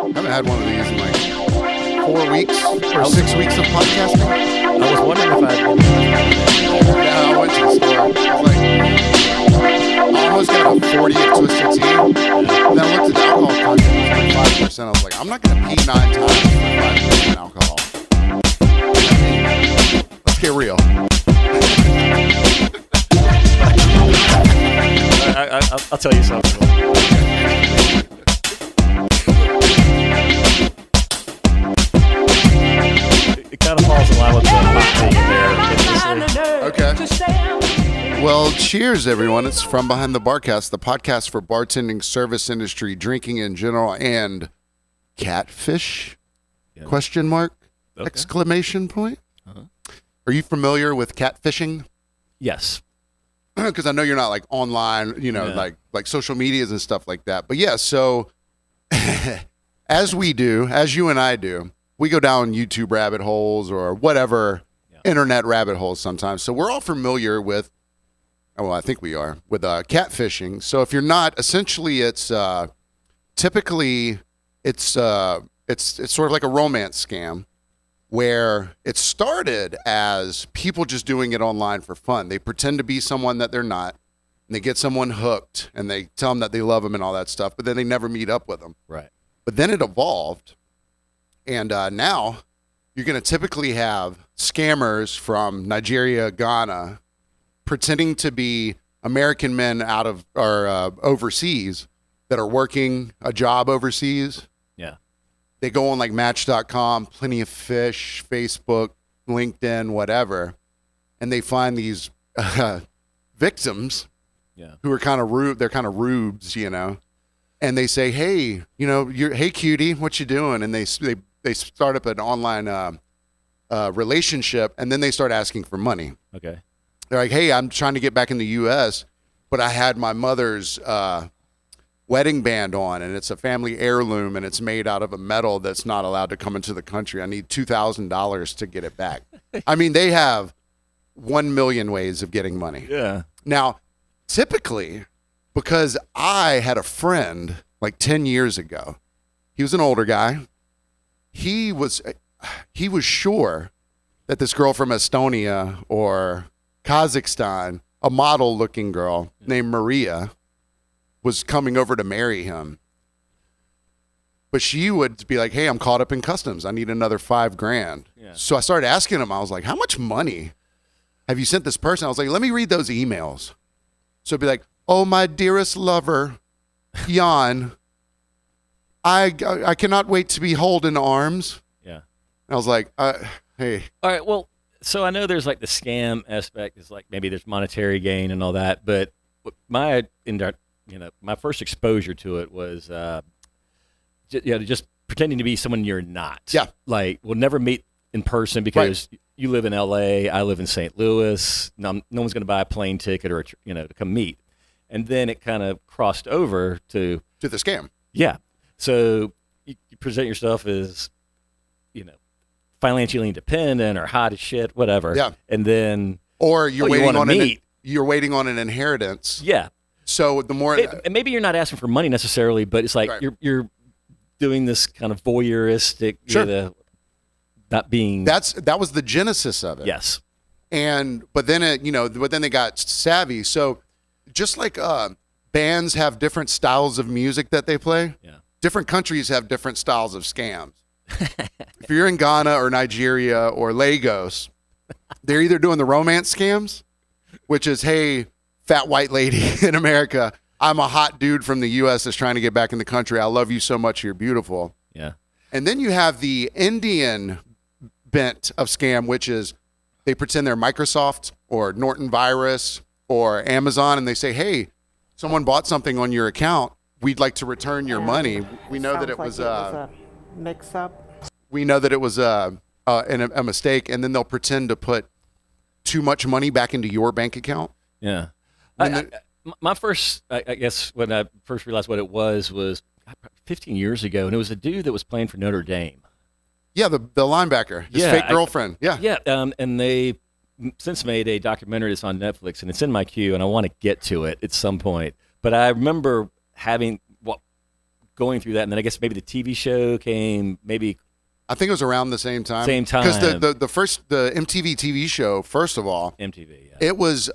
haven't had one of these in like 4 weeks or 6 weeks of podcasting. I was wondering if I'd... Yeah, I went to the store. I was like, I almost got a 40 of Twisted Tea. And then I looked at the alcohol content. It was like 5%. I was like, I'm not going to pee 9 times for 5% alcohol. I mean, let's get real. I'll tell you something. It kind of falls in line with the hot thing in there. Okay. Well, cheers, everyone. It's From Behind the Barcast, the podcast for bartending, service industry, drinking in general, and catfish? Yeah. Question mark? Okay. Exclamation point? Uh-huh. Are you familiar with catfishing? Yes. Because I know you're not like online, like social medias and stuff like that. But yeah, so as you and I do, we go down YouTube rabbit holes or whatever internet rabbit holes sometimes. So we're all familiar with, I think we are, with catfishing. So if you're not, essentially it's typically it's sort of like a romance scam where it started as people just doing it online for fun. They pretend to be someone that they're not, and they get someone hooked, and they tell them that they love them and all that stuff, but then they never meet up with them. Right. But then it evolved, and now you're going to typically have scammers from Nigeria, Ghana, pretending to be American men out of or overseas that are working a job overseas. Yeah. They go on like Match.com, Plenty of Fish, Facebook, LinkedIn, whatever, and they find these victims who are kind of rude. They're kind of rubes, and they say, "Hey, hey cutie, what you doing?" And they start up an online relationship, and then they start asking for money. Okay. They're like, "Hey, I'm trying to get back in the U.S., but I had my mother's wedding band on, and it's a family heirloom, and it's made out of a metal that's not allowed to come into the country. I need $2,000 to get it back." I mean, they have 1 million ways of getting money. Yeah. Now, typically, because I had a friend like 10 years ago, he was an older guy. He was sure that this girl from Estonia or Kazakhstan, a model-looking girl named Maria, was coming over to marry him. But she would be like, "Hey, I'm caught up in customs. I need another $5,000. Yeah. So I started asking him, I was like, "How much money have you sent this person?" I was like, "Let me read those emails." So it'd be like, "Oh, my dearest lover, Jan, I cannot wait to be held in arms." Yeah. And I was like, hey. All right, well, so I know there's like the scam aspect is like maybe there's monetary gain and all that, but my first exposure to it was just pretending to be someone you're not. Yeah. Like, we'll never meet in person because you live in L.A., I live in St. Louis. No one's going to buy a plane ticket or to come meet. And then it kind of crossed over to the scam. Yeah. So you present yourself as, financially independent or hot as shit, whatever. Yeah. And then or you're waiting on an inheritance. Yeah. So the more, and maybe you're not asking for money necessarily, but it's like you're doing this kind of voyeuristic, not being. That was the genesis of it. Yes. But then they got savvy. So just like bands have different styles of music that they play, different countries have different styles of scams. If you're in Ghana or Nigeria or Lagos, they're either doing the romance scams, which is, "Hey, fat white lady in America, I'm a hot dude from the U.S. that's trying to get back in the country. I love you so much. You're beautiful." Yeah. And then you have the Indian bent of scam, which is they pretend they're Microsoft or Norton Virus or Amazon, and they say, "Hey, someone bought something on your account. We'd like to return your money. We know that it was a mix-up. We know that it was a mistake," and then they'll pretend to put too much money back into your bank account. Yeah. My first, I guess, when I first realized what it was 15 years ago, and it was a dude that was playing for Notre Dame. Yeah, the linebacker, his fake girlfriend. Yeah. And they since made a documentary that's on Netflix, and it's in my queue, and I want to get to it at some point. But I remember going through that, and then I guess maybe the TV show came maybe. I think it was around the same time. Because the MTV TV show, first of all, MTV. Yeah. it was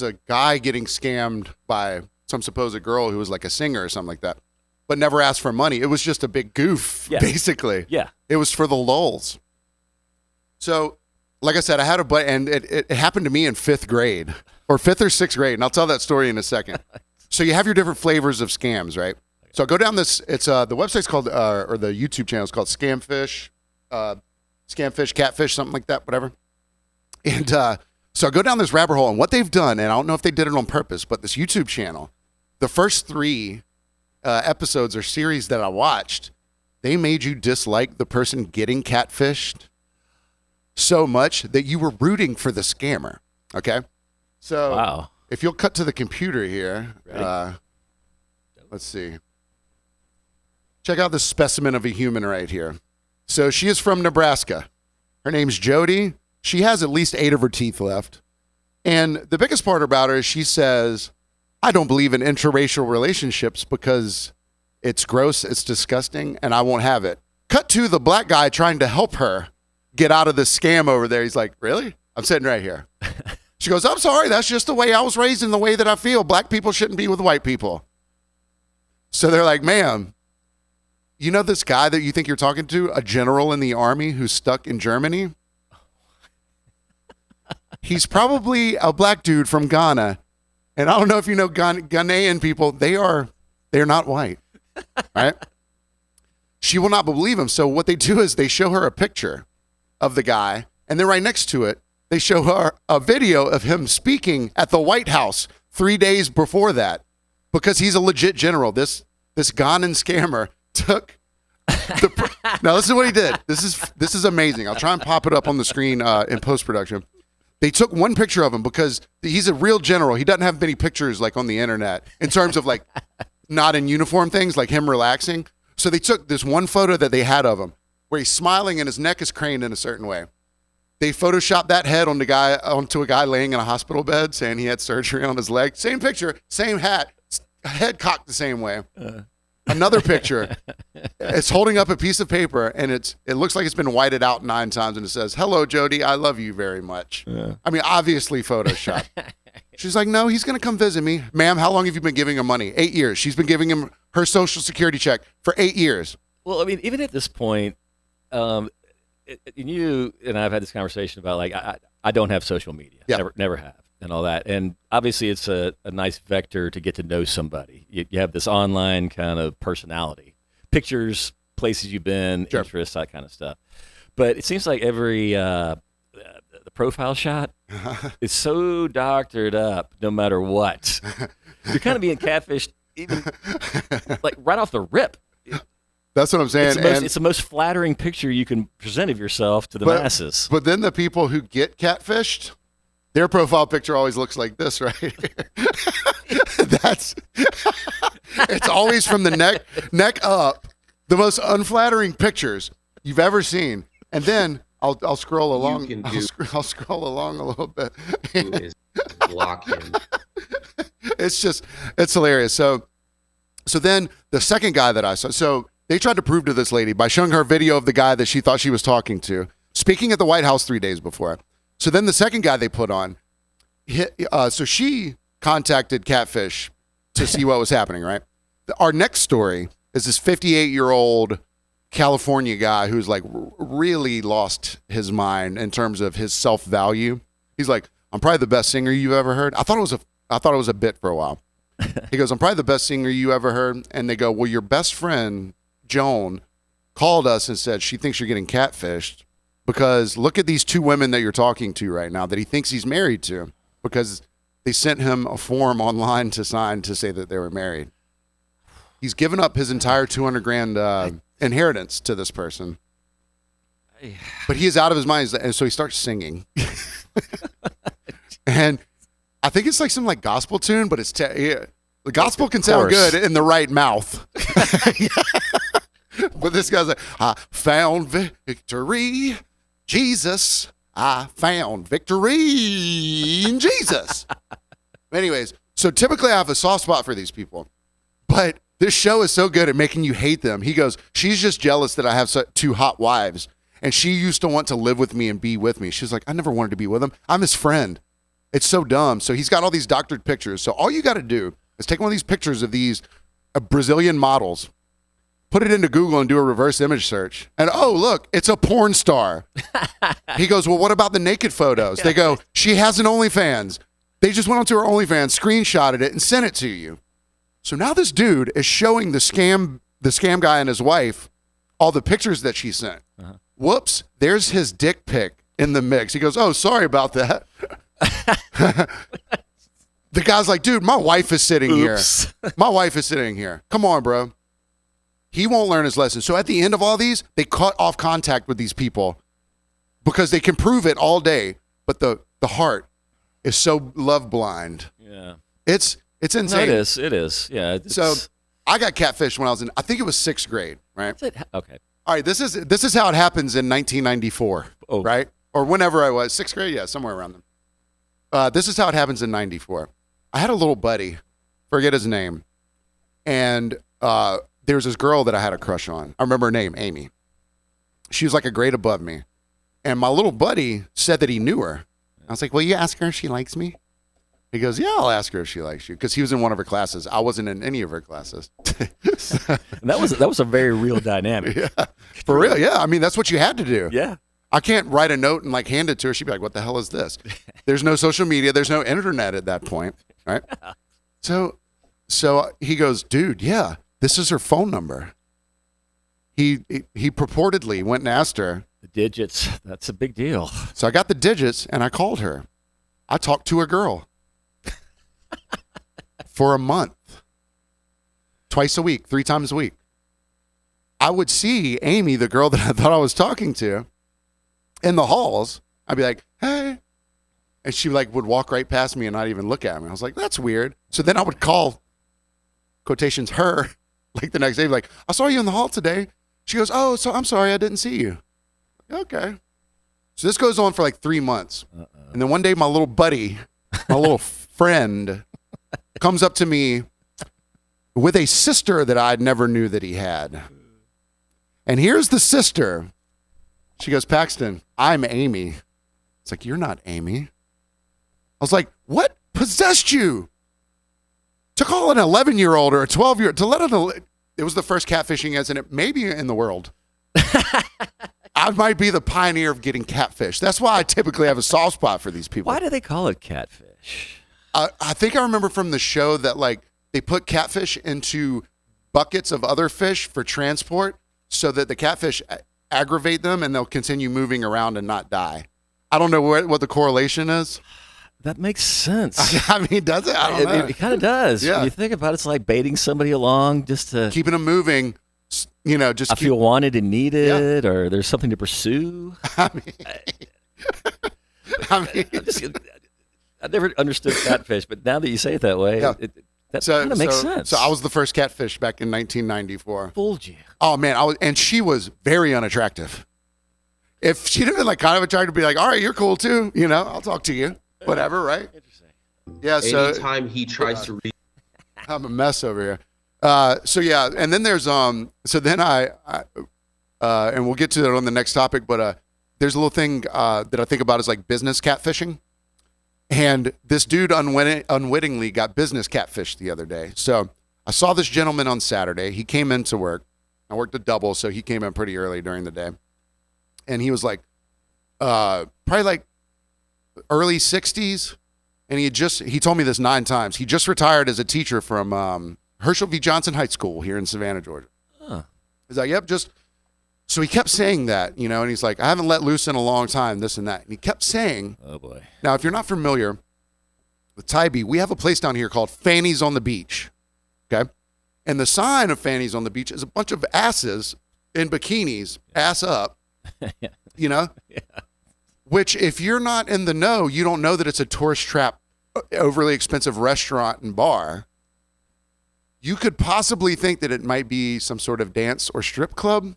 a guy getting scammed by some supposed girl who was like a singer or something like that, but never asked for money. It was just a big goof, basically. Yeah. It was for the lulz. So, like I said, I had and it happened to me in 5th grade, or 5th or 6th grade, and I'll tell that story in a second. So you have your different flavors of scams, right? So I go down this. It's the website's called, or the YouTube channel is called Scamfish, Catfish, something like that, whatever. And so I go down this rabbit hole, and what they've done, and I don't know if they did it on purpose, but this YouTube channel, the first 3 episodes or series that I watched, they made you dislike the person getting catfished so much that you were rooting for the scammer. Okay, so Wow. If you'll cut to the computer here, Ready? let's see. Check out this specimen of a human right here. So she is from Nebraska. Her name's Jody. She has at least 8 of her teeth left. And the biggest part about her is she says, I don't believe in interracial relationships because it's gross, it's disgusting, and I won't have it. Cut to the black guy trying to help her get out of this scam over there. He's like, really? I'm sitting right here. She goes, I'm sorry, that's just the way I was raised and the way that I feel. Black people shouldn't be with white people. So they're like, ma'am, you know this guy that you think you're talking to, a general in the army who's stuck in Germany? He's probably a black dude from Ghana. And I don't know if you know Ghanaian people, they're not white, right? She will not believe him. So what they do is they show her a picture of the guy, and then right next to it, they show her a video of him speaking at the White House 3 days before that, because he's a legit general. This Ghanan scammer took now this is what he did. This is amazing. I'll try and pop it up on the screen in post-production. They took one picture of him because he's a real general. He doesn't have many pictures like on the internet in terms of like not in uniform things, like him relaxing. So they took this one photo that they had of him where he's smiling and his neck is craned in a certain way. They photoshopped that head onto a guy laying in a hospital bed saying he had surgery on his leg. Same picture, same hat, head cocked the same way. Another picture, it's holding up a piece of paper, and it looks like it's been whited out 9 times, and it says, hello, Jody, I love you very much. I mean, obviously Photoshop. She's like, no, he's going to come visit me. Ma'am, how long have you been giving him money? 8 years. She's been giving him her Social Security check for 8 years. Well, I mean, even at this point, you and I have had this conversation about, like, I don't have social media. Yeah. Never have, and all that. And obviously it's a nice vector to get to know somebody. You have this online kind of personality, pictures, places you've been, Sure. interests, that kind of stuff. But it seems like every the profile shot is so doctored up no matter what. You're kind of being catfished even like right off the rip. That's what I'm saying. It's the most flattering picture you can present of yourself to the masses. But then the people who get catfished, their profile picture always looks like this right here. It's always from the neck up, the most unflattering pictures you've ever seen. And then I'll scroll along. I'll scroll along a little bit. Is block him. It's hilarious. So then the second guy that I saw, so they tried to prove to this lady by showing her video of the guy that she thought she was talking to, speaking at the White House 3 days before. So then the second guy they put on, so she contacted Catfish to see what was happening, right? Our next story is this 58-year-old California guy who's like really lost his mind in terms of his self-value. He's like, I'm probably the best singer you've ever heard. I thought it was a bit for a while. He goes, I'm probably the best singer you ever heard. And they go, well, your best friend, Joan, called us and said she thinks you're getting catfished because look at these 2 women that you're talking to right now that he thinks he's married to because they sent him a form online to sign to say that they were married. He's given up his entire $200,000 inheritance to this person. But he is out of his mind, and so he starts singing. And I think it's like some like gospel tune, but the gospel can sound good in the right mouth. But this guy's like, I found victory, Jesus. I found victory in Jesus. Anyways, so typically I have a soft spot for these people, but This show is so good at making you hate them. He goes, she's just jealous that I have two hot wives. And she used to want to live with me and be with me. She's like, I never wanted to be with him. I'm his friend. It's so dumb. So he's got all these doctored pictures. So all you got to do is take one of these pictures of these Brazilian models, put it into Google and do a reverse image search. And oh, look, it's a porn star. He goes, well, what about the naked photos? They go, she has an OnlyFans. They just went onto her OnlyFans, screenshotted it, and sent it to you. So now this dude is showing the scam guy and his wife all the pictures that she sent. Uh-huh. Whoops, there's his dick pic in the mix. He goes, oh, sorry about that. The guy's like, dude, my wife is sitting here. My wife is sitting here. Come on, bro. He won't learn his lesson. So at the end of all these, they cut off contact with these people because they can prove it all day, but the heart is so love blind. Yeah. It's insane. No, it is. Yeah. So I got catfished when I was in, I think it was 6th grade, right? Okay. All right, this is how it happens in 1994, right? Or whenever I was, 6th grade, yeah, somewhere around them. This is how it happens in 94. I had a little buddy, forget his name, and there was this girl that I had a crush on. I remember her name, Amy. She was like a grade above me. And my little buddy said that he knew her. I was like, will you ask her if she likes me? He goes, yeah, I'll ask her if she likes you. Because he was in one of her classes. I wasn't in any of her classes. And that was a very real dynamic. Yeah. For real, yeah. I mean, that's what you had to do. Yeah. I can't write a note and like hand it to her. She'd be like, what the hell is this? There's no social media. There's no internet at that point, right? So he goes, dude, yeah, this is her phone number. He purportedly went and asked her. The digits, that's a big deal. So I got the digits and I called her. I talked to a girl for a month, twice a week, 3 times a week. I would see Amy, the girl that I thought I was talking to, in the halls. I'd be like, hey. And she like would walk right past me and not even look at me. I was like, that's weird. So then I would call, quotations, her, like the next day, like, I saw you in the hall today. She goes, oh, so I'm sorry, I didn't see you. Okay. So this goes on for like 3 months. And then one day my little buddy, my little friend, comes up to me with a sister that I never knew that he had. And here's the sister. She goes, Paxton, I'm Amy. It's like, you're not Amy. I was like, what possessed you to call an 11-year-old or a 12-year-old, to let it was the first catfishing incident maybe in the world. I might be the pioneer of getting catfish. That's why I typically have a soft spot for these people. Why do they call it catfish? I think I remember from the show that like they put catfish into buckets of other fish for transport so that the catfish aggravate them and they'll continue moving around and not die. I don't know what the correlation is. That makes sense. I mean, does it? I don't know. It kind of does. Yeah. When you think about it, it's like baiting somebody along just to keeping them moving. You know, just feel wanted and needed, or there's something to pursue. I mean, I never understood catfish, but now that you say it that way, yeah. that kind of makes sense. So I was the first catfish back in 1994. Fooled you. Oh man, and she was very unattractive. If she'd have been like kind of attractive, be like, all right, you're cool too. You know, I'll talk to you. Whatever, right? Interesting. Yeah. So anytime he tries to read, I'm a mess over here. So yeah, and then there's so then I and we'll get to that on the next topic, but there's a little thing that I think about is like business catfishing. And this dude unwittingly got business catfished the other day. So I saw this gentleman on Saturday. He came into work. I worked a double, so he came in pretty early during the day. And he was like probably like early 60s. And he told me this 9 times. He just retired as a teacher from Herschel V. Johnson High School here in Savannah, Georgia. Huh. He's like, yep, so he kept saying that, you know, and he's like, I haven't let loose in a long time, this and that. And he kept saying, oh boy. Now, if you're not familiar with Tybee, we have a place down here called Fanny's on the Beach. Okay. And the sign of Fanny's on the Beach is a bunch of asses in bikinis, ass up, you know, which if you're not in the know, you don't know that it's a tourist trap, overly expensive restaurant and bar. You could possibly think that it might be some sort of dance or strip club.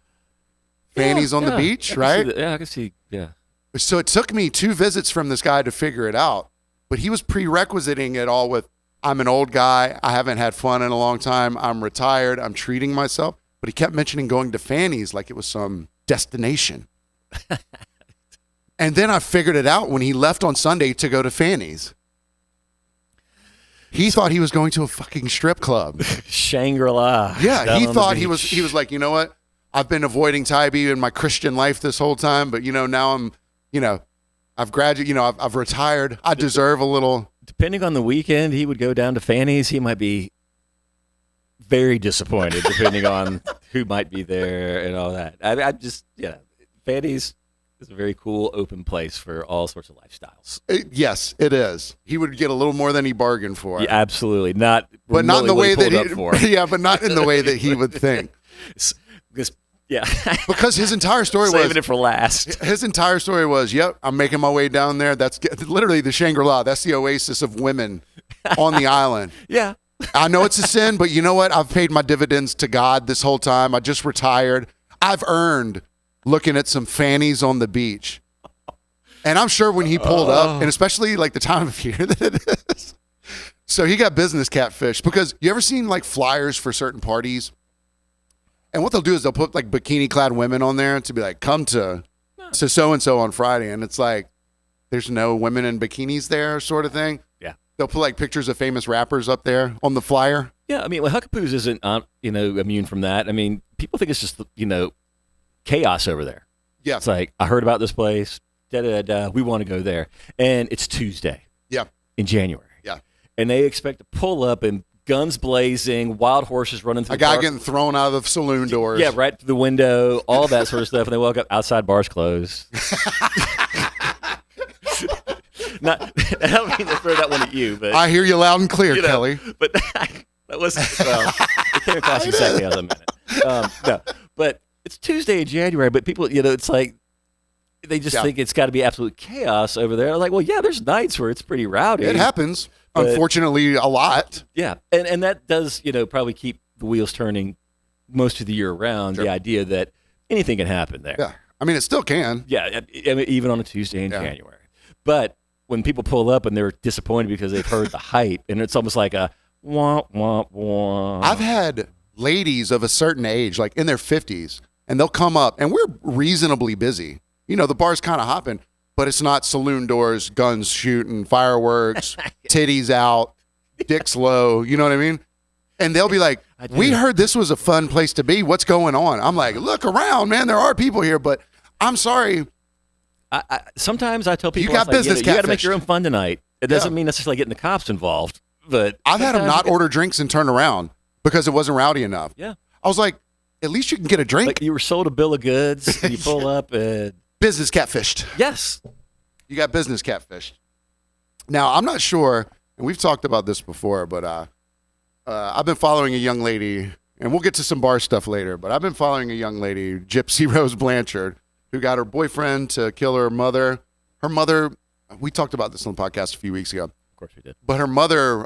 Fanny's on the beach, right? I can see, yeah. So it took me 2 visits from this guy to figure it out, but he was prerequisiting it all with I'm an old guy. I haven't had fun in a long time. I'm retired. I'm treating myself. But he kept mentioning going to Fanny's like it was some destination. And then I figured it out when he left on Sunday to go to Fanny's. He thought he was going to a fucking strip club. Shangri-La. Yeah, he thought he was like, you know what? I've been avoiding Tybee in my Christian life this whole time, but now I'm, I've graduated, I've retired. I deserve a little. Depending on the weekend, he would go down to Fanny's. He might be very disappointed, depending on who might be there and all that. I just, Fanny's is a very cool, open place for all sorts of lifestyles. Yes, it is. He would get a little more than he bargained for. Yeah, absolutely. Not in the way that he not in the way that he would think. Because his entire story saving it for last. His entire story was, yep, I'm making my way down there. That's literally the Shangri-La. That's the oasis of women on the island. Yeah. I know it's a sin, but you know what? I've paid my dividends to God this whole time. I just retired. I've earned looking at some fannies on the beach. And I'm sure when he pulled up, and especially like the time of year that it is. So he got business catfish because you ever seen like flyers for certain parties? And what they'll do is they'll put like bikini clad women on there to be like, come to so-and-so on Friday. And it's like, there's no women in bikinis there sort of thing. Yeah. They'll put like pictures of famous rappers up there on the flyer. Yeah. I mean, Huckapoo's isn't, immune from that. I mean, people think it's just, chaos over there. Yeah. It's like, I heard about this place. We want to go there. And it's Tuesday. Yeah. In January. Yeah. And they expect to pull up and guns blazing, wild horses running through a guy getting thrown out of the saloon doors. Yeah, right through the window, all that sort of stuff. And they walk up, outside bars closed. I don't mean to throw that one at you, but I hear you loud and clear, Kelly. But that wasn't, it came across exactly as I meant it. No, but it's Tuesday in January, but people, it's like, they just think it's got to be absolute chaos over there. I'm like, well, yeah, there's nights where it's pretty rowdy. It happens. Unfortunately, a lot. Yeah, and that does, probably keep the wheels turning most of the year round, the idea that anything can happen there. Yeah, I mean, it still can. Yeah, I mean, even on a Tuesday in January. But when people pull up and they're disappointed because they've heard the hype, and it's almost like a wah, wah, wah. I've had ladies of a certain age, like in their 50s, and they'll come up, and we're reasonably busy. The bar's kind of hopping, but it's not saloon doors, guns shooting, fireworks, titties out, dicks low. You know what I mean? And they'll be like, we heard this was a fun place to be. What's going on? I'm like, look around, man. There are people here, but I'm sorry. Sometimes I tell people, you got business you got to make your own fun tonight. It doesn't mean necessarily getting the cops involved, but I've had them not order drinks and turn around because it wasn't rowdy enough. Yeah. I was like, at least you can get a drink. Like you were sold a bill of goods, and you pull up and business catfished. Yes. You got business catfished. Now, I'm not sure, and we've talked about this before, but I've been following a young lady, and we'll get to some bar stuff later, but I've been following a young lady, Gypsy Rose Blanchard, who got her boyfriend to kill her mother. Her mother, we talked about this on the podcast a few weeks ago. Of course we did. But her mother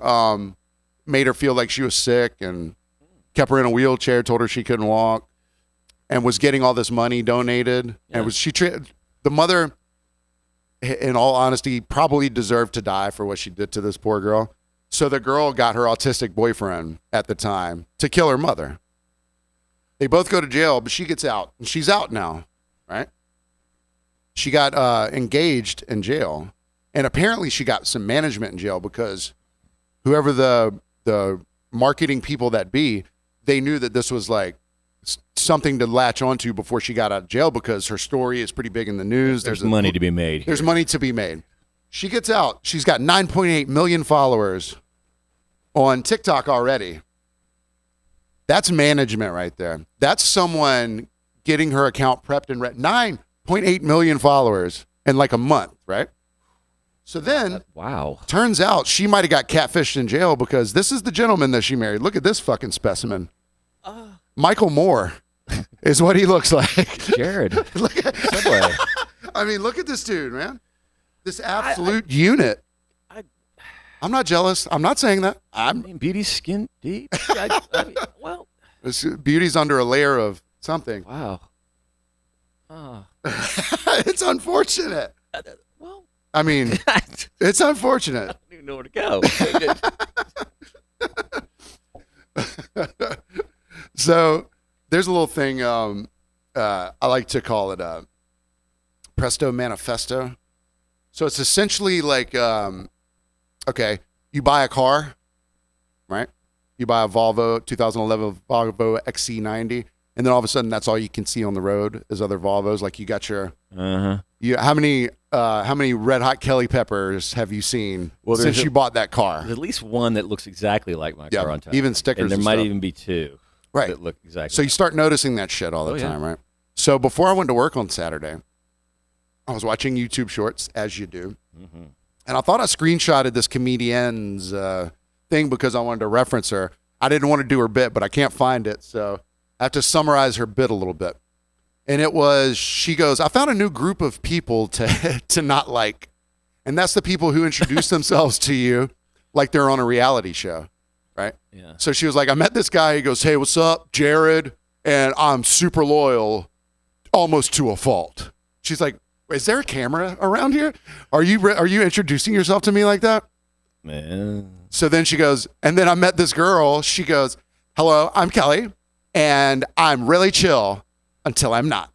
made her feel like she was sick and kept her in a wheelchair, told her she couldn't walk, and was getting all this money donated. Yeah. And the mother, in all honesty, probably deserved to die for what she did to this poor girl. So the girl got her autistic boyfriend at the time to kill her mother. They both go to jail, but she gets out, and she's out now, right? She got engaged in jail, and apparently she got some management in jail because whoever the marketing people that be, they knew that this was like something to latch onto before she got out of jail because her story is pretty big in the news. There's money to be made. There's money to be made. She gets out. She's got 9.8 million followers on TikTok already. That's management right there. That's someone getting her account prepped and ready. 9.8 million followers in like a month, right? So then, wow. Turns out she might have got catfished in jail because this is the gentleman that she married. Look at this fucking specimen. Michael Moore is what he looks like. Jared. Subway. I mean, look at this dude, man. This absolute unit. I'm not jealous. I'm not saying that. I mean, beauty's skin deep. Well, beauty's under a layer of something. Wow. It's unfortunate. Well, I mean, it's unfortunate. I don't even know where to go. So there's a little thing I like to call it a Presto Manifesto. So it's essentially like, okay, you buy a car, right? You buy a Volvo 2011 Volvo XC90, and then all of a sudden that's all you can see on the road is other Volvos. Like you got your, how many Red Hot Kelly peppers have you seen since you bought that car? There's at least one that looks exactly like my car on top. Even stickers, and there might even be two. Right. That look exactly. So you start noticing that shit all the time, right? So before I went to work on Saturday, I was watching YouTube shorts, as you do, and I thought I screenshotted this comedian's thing because I wanted to reference her. I didn't want to do her bit, but I can't find it, so I have to summarize her bit a little bit. And it was, she goes, I found a new group of people to not like, and that's the people who introduce themselves to you like they're on a reality show, right? Yeah. So she was like, I met this guy. He goes, hey, what's up, Jared? And I'm super loyal, almost to a fault. She's like, is there a camera around here? Are you introducing yourself to me like that? Man. So then she goes, and then I met this girl. She goes, hello, I'm Kelly, and I'm really chill until I'm not.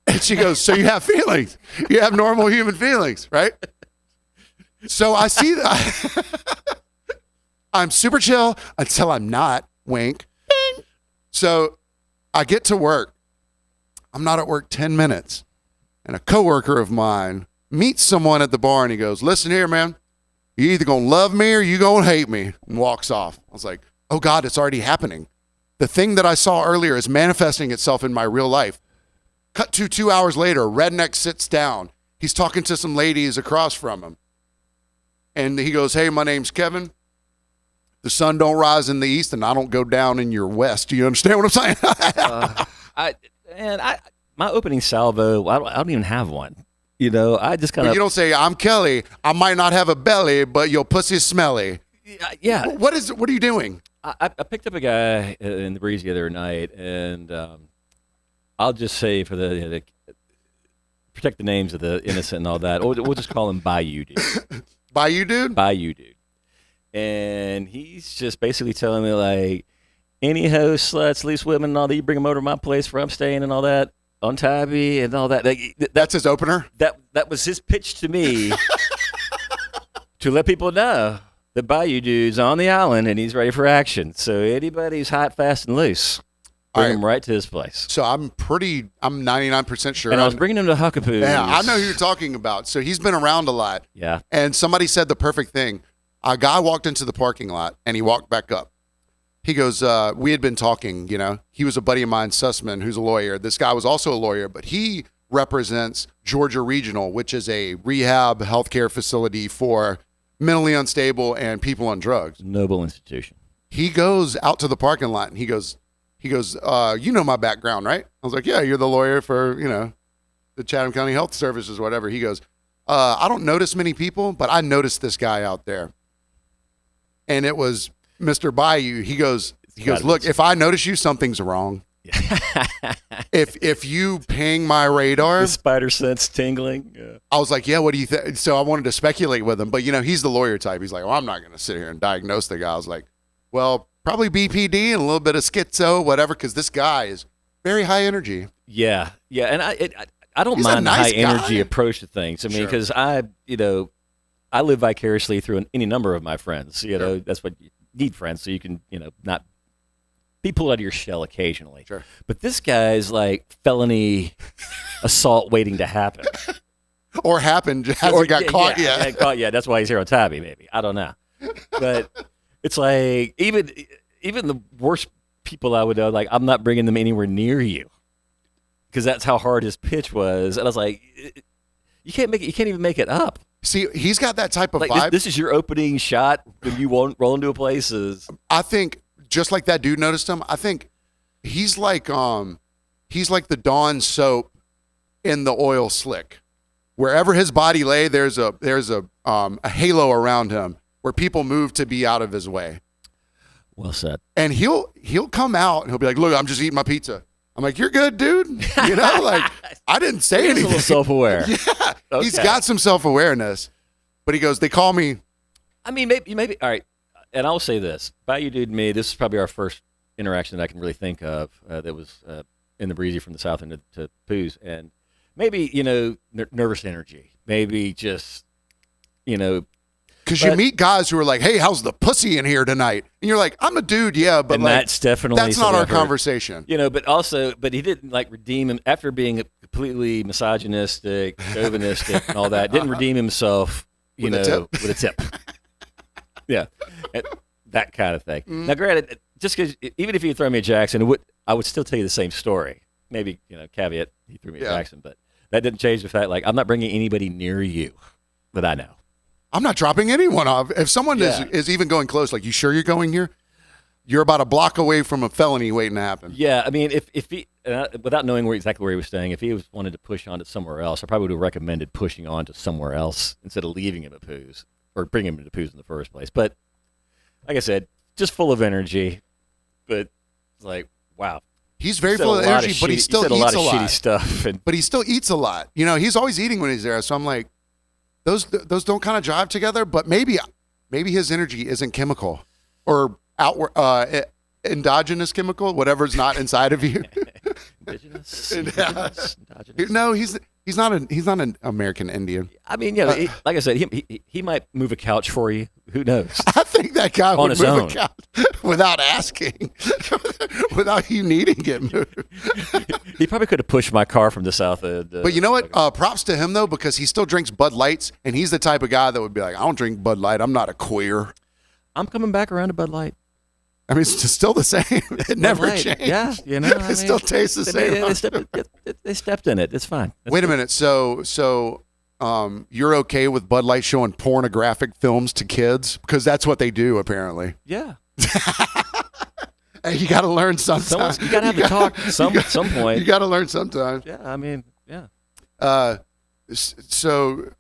And she goes, so you have feelings. You have normal human feelings, right? So I see that. I'm super chill until I'm not, wink. So I get to work. I'm not at work 10 minutes. And a coworker of mine meets someone at the bar and he goes, listen here, man. You either going to love me or you going to hate me, and walks off. I was like, oh God, it's already happening. The thing that I saw earlier is manifesting itself in my real life. Cut to 2 hours later, redneck sits down. He's talking to some ladies across from him. And he goes, hey, my name's Kevin. The sun don't rise in the east and I don't go down in your west. Do you understand what I'm saying? My opening salvo, I don't even have one. You know, I just kind of. You don't say, I'm Kelly. I might not have a belly, but your pussy's smelly. Yeah. What are you doing? I picked up a guy in the breeze the other night, and I'll just say for the protect the names of the innocent and all that, we'll just call him Bayou Dude. Bayou Dude? Bayou Dude. And he's just basically telling me, like, any hoes, sluts, loose women and all that, you bring them over to my place where I'm staying and all that, on Tabby and all that. That's his opener? That was his pitch to me to let people know that Bayou Dude's on the island and he's ready for action. So anybody who's hot, fast, and loose, bring him right to his place. So I'm 99% sure. And I was bringing him to Huckapoo. Yeah, I know who you're talking about. So he's been around a lot. Yeah. And somebody said the perfect thing. A guy walked into the parking lot and he walked back up. He goes, we had been talking, you know. He was a buddy of mine, Sussman, who's a lawyer. This guy was also a lawyer, but he represents Georgia Regional, which is a rehab healthcare facility for mentally unstable and people on drugs. Noble institution. He goes out to the parking lot and he goes, you know my background, right? I was like, yeah, you're the lawyer for, you know, the Chatham County Health Services, whatever. He goes, I don't notice many people, but I noticed this guy out there. And it was Mr. Bayou. He goes, look, if I notice you, something's wrong. if you ping my radar, the spider sense tingling. Yeah. I was like, yeah, what do you think? So I wanted to speculate with him, but you know, he's the lawyer type. He's like, well, I'm not going to sit here and diagnose the guy. I was like, well, probably BPD and a little bit of schizo, whatever, because this guy is very high energy. Yeah, and I don't He's mind a nice high energy guy. approach to things. I mean, because I live vicariously through any number of my friends. You know, that's what you need, friends, so you can, you know, not be pulled out of your shell occasionally. Sure. But this guy's like felony assault waiting to happen. Or happened, hasn't got caught yet. Yeah, that's why he's here on Tabby, maybe. I don't know. But it's like, even the worst people I would know, like, I'm not bringing them anywhere near you. Because that's how hard his pitch was. And I was like, you can't even make it up. See, he's got that type of like vibe. This is your opening shot when you won't roll into a place. I think just like that dude noticed him. I think he's like the Dawn soap in the oil slick. Wherever his body lay, there's a halo around him where people move to be out of his way. Well said. And he'll come out and he'll be like, "Look, I'm just eating my pizza." I'm like, "You're good, dude." You know, like I didn't say anything. A little self-aware. Yeah, Okay. He's got some self-awareness. But he goes, "They call me I mean, maybe. All right, and I'll say this: Bayou Dude and me. This is probably our first interaction that I can really think of that was in the breezy from the south end to Pooh's, and maybe nervous energy, maybe just Because you meet guys who are like, "Hey, how's the pussy in here tonight?" And you're like, "I'm a dude, yeah, but and like, that's definitely that's not something our I've heard. conversation." But he didn't like redeem him after being completely misogynistic, chauvinistic, and all that. Didn't redeem himself, With a tip. with a tip. Yeah, that kind of thing. Now, granted, just because even if you throw me a Jackson, I would still tell you the same story. Maybe caveat he threw me a Jackson, but that didn't change the fact like I'm not bringing anybody near you that I know. I'm not dropping anyone off. If someone is even going close, like, you sure you're going here? You're about a block away from a felony waiting to happen. Yeah, I mean, if he, without knowing exactly where he was staying, if he wanted to push on to somewhere else, I probably would have recommended pushing on to somewhere else instead of leaving him at Pooh's or bringing him to Pooh's in the first place. But like I said, just full of energy. But it's like, wow. He's very full of energy, but he still eats a lot. Shitty stuff. But he still eats a lot. He's always eating when he's there. So I'm like, those don't kind of jive together. But maybe his energy isn't chemical or outward endogenous chemical, whatever's not inside of you. Indigenous? No, he's not an American Indian. I mean, like I said, he might move a couch for you. Who knows? I think that guy would move own. a couch without asking, without you needing it moved. He probably could have pushed my car from the south end. But you know what? Props to him, though, because he still drinks Bud Lights, and he's the type of guy that would be like, I don't drink Bud Light. I'm not a queer. I'm coming back around to Bud Light. I mean, it's still the same. It never changed. Yeah, it still tastes the same. They stepped in it. It's fine. Wait a minute. So you're okay with Bud Light showing pornographic films to kids? Because that's what they do, apparently. Yeah. Hey, you got to learn sometimes. You got to have to talk some point. You got to learn sometimes. Yeah, I mean, yeah. So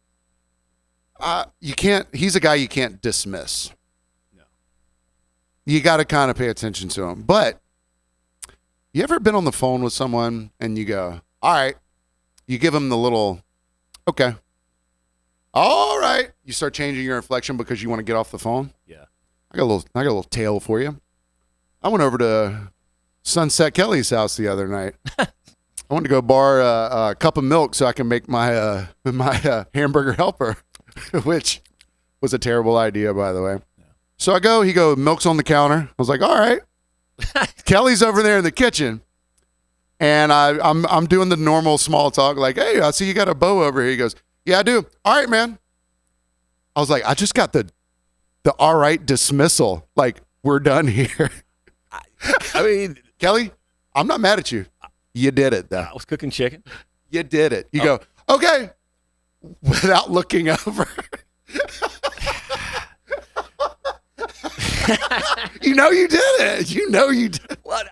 you can't. He's a guy you can't dismiss. You got to kind of pay attention to him. But you ever been on the phone with someone and you go, all right, you give them the little, okay, all right. You start changing your inflection because you want to get off the phone. Yeah. I got a little tale for you. I went over to Sunset Kelly's house the other night. I wanted to go borrow a cup of milk so I can make my hamburger helper, which was a terrible idea, by the way. So I go, he goes, milk's on the counter. I was like, all right. Kelly's over there in the kitchen. And I'm doing the normal small talk, like, hey, I see you got a bow over here. He goes, yeah, I do. All right, man. I was like, I just got the all right dismissal. Like, we're done here. I mean, Kelly, I'm not mad at you. You did it, though. I was cooking chicken. You did it. You go, okay, without looking over. You know you did it. You know you did it. Well,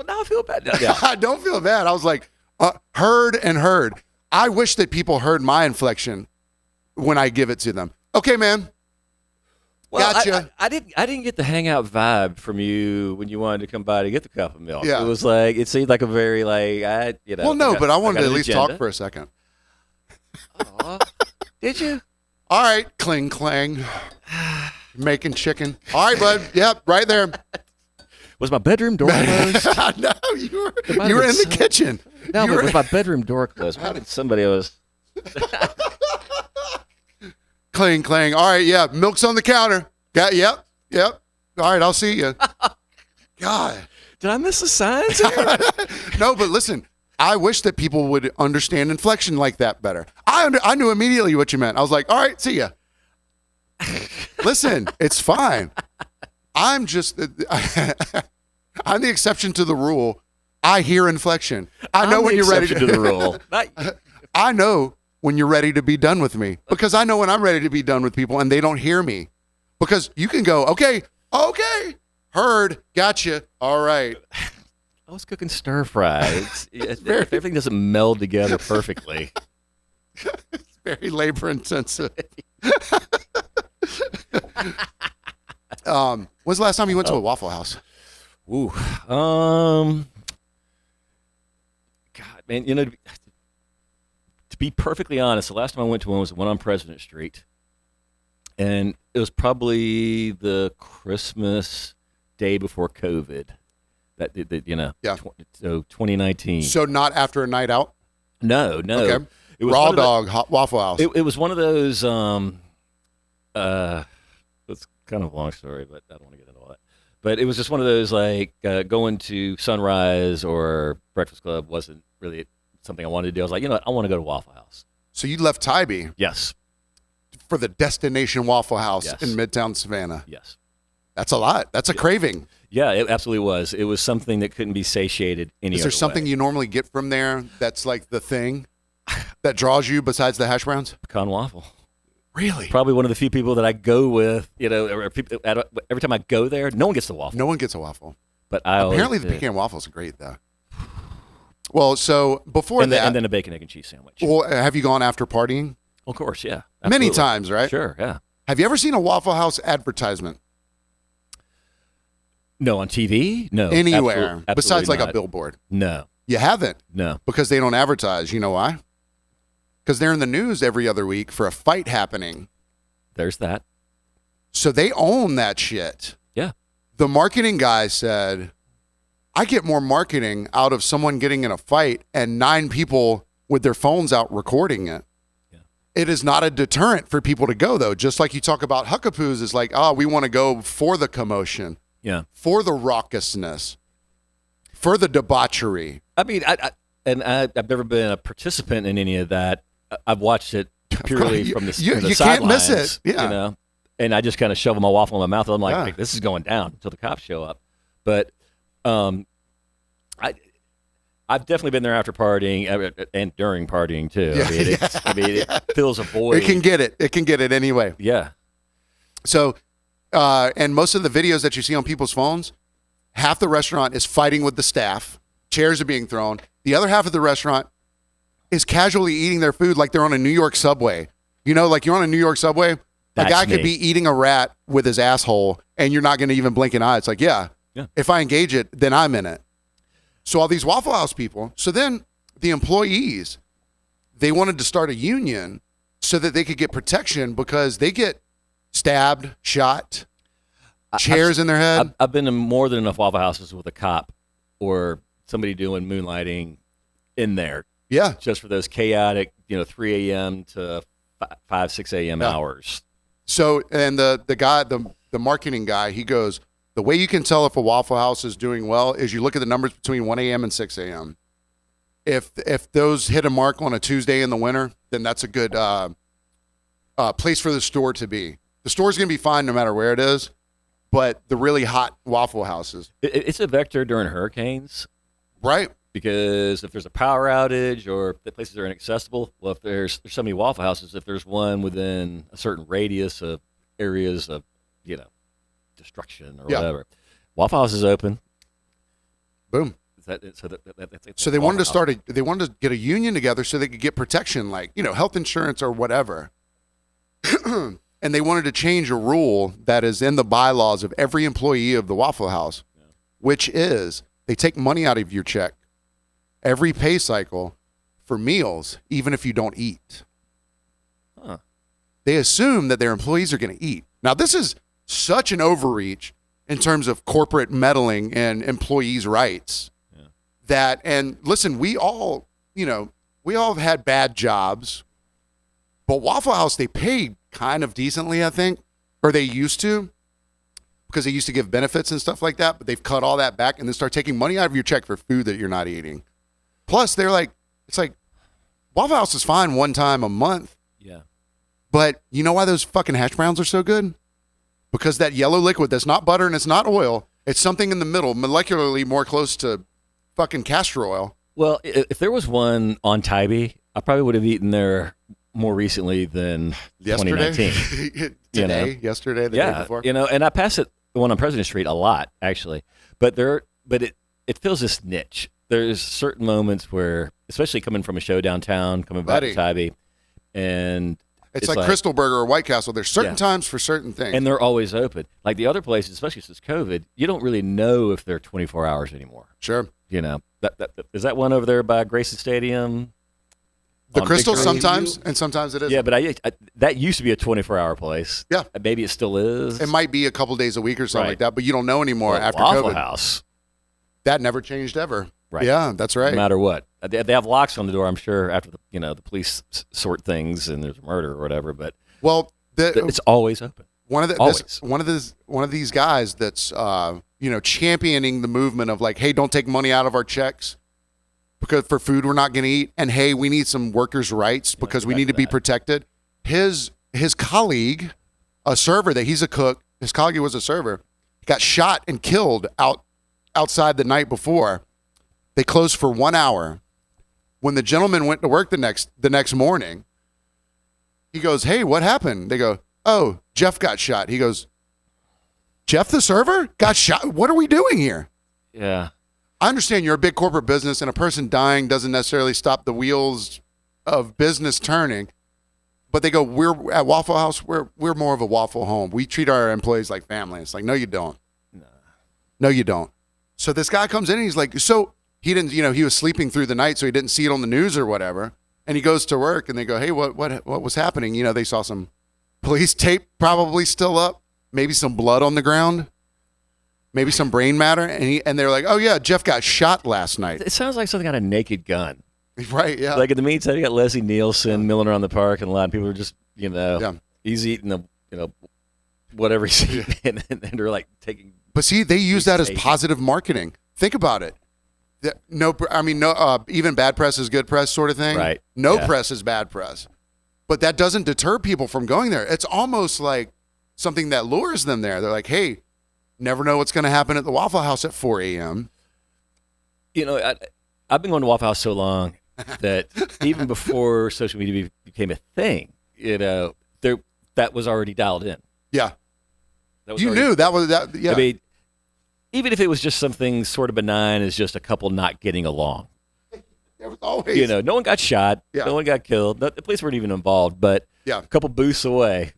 now I feel bad. Yeah. I don't feel bad. I was like, heard. I wish that people heard my inflection when I give it to them. Okay, man. Well, gotcha. I didn't get the hangout vibe from you when you wanted to come by to get the cup of milk. Yeah. It was like, it seemed like a very Well, no, but I wanted to at least talk for a second. Did you? All right, cling clang. Making chicken. All right, bud. Yep, right there. Was my bedroom door closed? No, you were in the kitchen. No, but was my bedroom door closed? How did somebody else? Clang, clang. All right, yeah. Milk's on the counter. Yep. All right, I'll see you. God. Did I miss the signs here? No, but listen, I wish that people would understand inflection like that better. I knew immediately what you meant. I was like, all right, see ya. Listen, it's fine. I'm the exception to the rule. I hear inflection. I know when you're ready to the rule. I know when you're ready to be done with me because I know when I'm ready to be done with people and they don't hear me because you can go, okay, heard, gotcha, all right. I was cooking stir fry. Everything doesn't meld together perfectly. It's very labor intensive. When's the last time you went to a Waffle House? Ooh. God, man, to be perfectly honest, the last time I went to one was the one on President Street. And it was probably the Christmas day before COVID. Yeah. So 2019. So not after a night out? No. Okay. It was Raw one of the- dog, hot Waffle House. It was one of those. It's kind of a long story, but I don't want to get into all that. But it was just one of those like going to Sunrise or Breakfast Club wasn't really something I wanted to do. I was like, you know what, I want to go to Waffle House. So you left Tybee Yes. for the destination Waffle House Yes. in Midtown Savannah. Yes. That's a lot. That's a craving. Yeah, it absolutely was. It was something that couldn't be satiated any Is other there something way. you normally get from there that's like the thing that draws you besides the hash browns? Pecan waffle. Really? Probably one of the few people that I go with, or people, every time I go there, no one gets the waffle. No one gets a waffle. But I always Apparently the did. pecan waffles are great though. Well, so before and, that, and then a bacon, egg, and cheese sandwich. well, have you gone after partying? Of course, yeah. Many Absolutely. times, right? Sure, yeah. Have you ever seen a Waffle House advertisement No, on TV? No. anywhere absolutely besides like not. a billboard? No, You haven't, no. because they don't advertise. You know why? Because they're in the news every other week for a fight happening. There's that. So they own that shit. Yeah. The marketing guy said, I get more marketing out of someone getting in a fight and 9 people with their phones out recording it. Yeah. It is not a deterrent for people to go, though. Just like you talk about Huckapoos is like, oh, we want to go for the commotion, Yeah. for the raucousness, for the debauchery. I mean, I've never been a participant in any of that. I've watched it purely You- from the you- from the you can't miss sidelines, it. Yeah. You know, and I just kind of shovel my waffle in my mouth. And I'm like, Yeah. "Hey, this is going down until the cops show up. But I've definitely been there after partying and during partying too. Yeah, It fills a void. It can get it. It can get it anyway. Yeah. So, and most of the videos that you see on people's phones, half the restaurant is fighting with the staff. Chairs are being thrown. The other half of the restaurant is casually eating their food like they're on a New York subway. You know, like you're on a New York subway. That's a guy could me. be eating a rat with his asshole, and you're not going to even blink an eye. It's like, yeah, if I engage it, then I'm in it. So all these Waffle House people. So then the employees, they wanted to start a union so that they could get protection because they get stabbed, shot, chairs in their head. I've been to more than enough Waffle Houses with a cop or somebody doing moonlighting in there Yeah. just for those chaotic, 3 a.m. to 5, 6 a.m. Yeah. hours. So, and the guy, the marketing guy, he goes, the way you can tell if a Waffle House is doing well is you look at the numbers between 1 a.m. and 6 a.m. If those hit a mark on a Tuesday in the winter, then that's a good place for the store to be. The store's going to be fine no matter where it is, but the really hot Waffle Houses, It's a vector during hurricanes right? because if there's a power outage or if the places are inaccessible, well, if there's so many Waffle Houses, if there's one within a certain radius of areas of, destruction or Yeah. whatever, Waffle House is open. Boom. That's So they wanted to Waffle they wanted to get a union together so they could get protection, like, health insurance or whatever. And they wanted to change a rule that is in the bylaws of every employee of the Waffle House, which is they take money out of your check every pay cycle for meals, even if you don't eat. Huh. They assume that their employees are going to eat. Now, this is such an overreach in terms of corporate meddling and employees' rights. That, and listen, we all have had bad jobs, but Waffle House, they pay kind of decently, I think, or they used to, because they used to give benefits and stuff like that, but they've cut all that back and then start taking money out of your check for food that you're not eating. Plus, it's like, Waffle House is fine one time a month, Yeah. but you know why those fucking hash browns are so good? Because that yellow liquid that's not butter and it's not oil, it's something in the middle, molecularly more close to fucking castor oil. Well, if there was one on Tybee, I probably would have eaten there more recently than 2019. Today, yesterday, the day before. And I pass the one on President Street a lot, actually. But it fills this niche. There's certain moments where, especially coming from a show downtown, coming back to Tybee, and it's like Crystal Burger or White Castle. There's certain Yeah. times for certain things. and they're always open. Like the other places, especially since COVID, you don't really know if they're 24 hours anymore. Sure. Is that one over there by Grayson Stadium? The on Crystal Victory. sometimes, and sometimes it isn't. Yeah, but I that used to be a 24-hour place. Yeah. Maybe it still is. It might be a couple days a week or something Right. like that, but you don't know anymore Well, after Waffle COVID. House, That never changed ever. Right. Yeah, that's right. no matter what. They have locks on the door, I'm sure, after the police sort things and there's a murder or whatever, but Well, it's always open. one of the always. one of these guys that's championing the movement of like, hey, don't take money out of our checks because for food we're not going to eat, and hey, we need some workers' rights because we need to be protected. His colleague, a server that he's a cook, his colleague was a server, got shot and killed outside the night before. They closed for 1 hour. When the gentleman went to work the next morning, he goes, hey, what happened? They go, oh, Jeff got shot. He goes, Jeff, the server, got shot? What are we doing here? Yeah. I understand you're a big corporate business and a person dying doesn't necessarily stop the wheels of business turning. But they go, we're at Waffle House, we're more of a waffle home. We treat our employees like family. It's like, no, you don't. No, you don't. So this guy comes in and he's like, so he didn't, he was sleeping through the night, so he didn't see it on the news or whatever. And he goes to work and they go, hey, what was happening? They saw some police tape probably still up, maybe some blood on the ground, maybe some brain matter. And they're like, oh yeah, Jeff got shot last night. It sounds like something on a Naked Gun. Right, yeah. Like in the meantime, you got Leslie Nielsen milling around the park, and a lot of people are just, he's eating the, whatever he's eating, and they're like taking. But see, they use that as positive marketing. Think about it. Even bad press is good press sort of thing. Right. No press is bad press. But that doesn't deter people from going there. It's almost like something that lures them there. They're like, hey, never know what's going to happen at the Waffle House at 4 a.m. I've been going to Waffle House so long that even before social media became a thing, that was already dialed in. Yeah. Yeah. Yeah. I mean, even if it was just something sort of benign as just a couple not getting along. There was always. No one got shot. Yeah. No one got killed. The police weren't even involved, but a couple booths away,